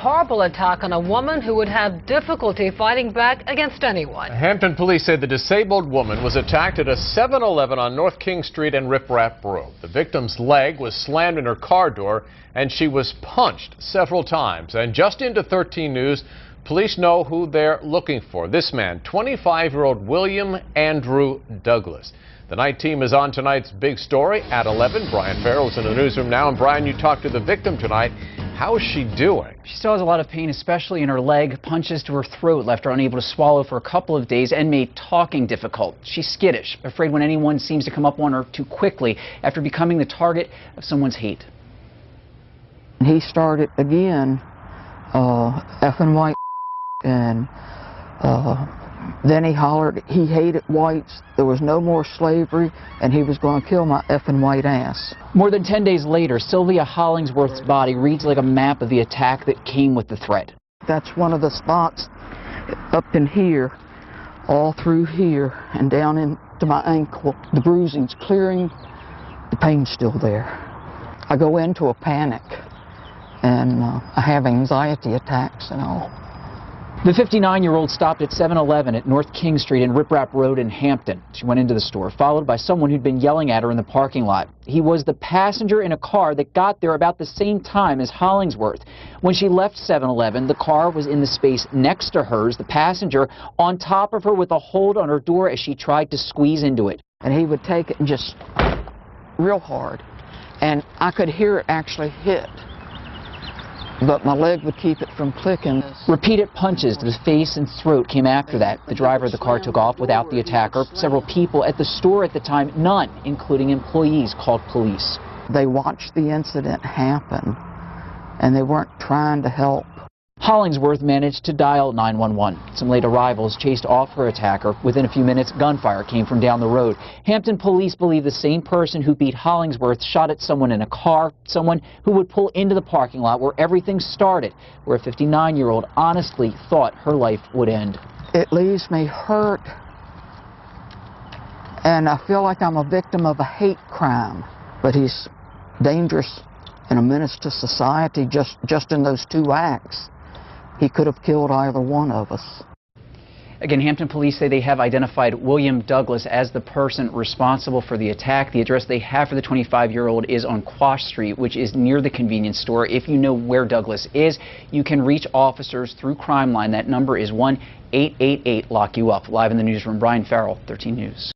horrible attack on a woman who would have difficulty fighting back against anyone. Hampton police said the disabled woman was attacked at a 7-Eleven on North King Street and Rip Rap Road. The victim's leg was slammed in her car door and she was punched several times. And just into 13 News, police know who they're looking for. This man, 25-year-old William Andrew Douglas. The night team is on tonight's big story at 11. Brian Farrell's in the newsroom now. And Brian, you talked to the victim tonight. How is she doing? She still has a lot of pain, especially in her leg. Punches to her throat left her unable to swallow for a couple of days and made talking difficult. She's skittish, afraid when anyone seems to come up on her too quickly after becoming the target of someone's hate. He started again, effing white, and then he hollered he hated whites, there was no more slavery, and he was going to kill my effing white ass. More than 10 days later, Sylvia Hollingsworth's body reads like a map of the attack that came with the threat. That's one of the spots up in here, all through here, and down into my ankle. The bruising's clearing, the pain's still there. I go into a panic, and I have anxiety attacks and all. The 59-year-old stopped at 7-Eleven at North King Street and Rip Rap Road in Hampton. She went into the store, followed by someone who'd been yelling at her in the parking lot. He was the passenger in a car that got there about the same time as Hollingsworth. When she left 7-Eleven, the car was in the space next to hers, the passenger on top of her with a hold on her door as she tried to squeeze into it. And he would take it and just real hard, and I could hear it actually hit, but my leg would keep it from clicking. Repeated punches to the face and throat came after that. The driver of the car took off without the attacker. Several people at the store at the time, none, including employees, called police. They watched the incident happen, and they weren't trying to help. Hollingsworth managed to dial 911. Some late arrivals chased off her attacker. Within a few minutes, gunfire came from down the road. Hampton police believe the same person who beat Hollingsworth shot at someone in a car, someone who would pull into the parking lot where everything started, where a 59-year-old honestly thought her life would end. It leaves me hurt, and I feel like I'm a victim of a hate crime. But he's dangerous and a menace to society just in those two acts. He could have killed either one of us. Again, Hampton police say they have identified William Douglas as the person responsible for the attack. The address they have for the 25-year-old is on Quash Street, which is near the convenience store. If you know where Douglas is, you can reach officers through Crime Line. That number is 1-888-LOCK-YOU-UP. Live in the newsroom, Brian Farrell, 13 News.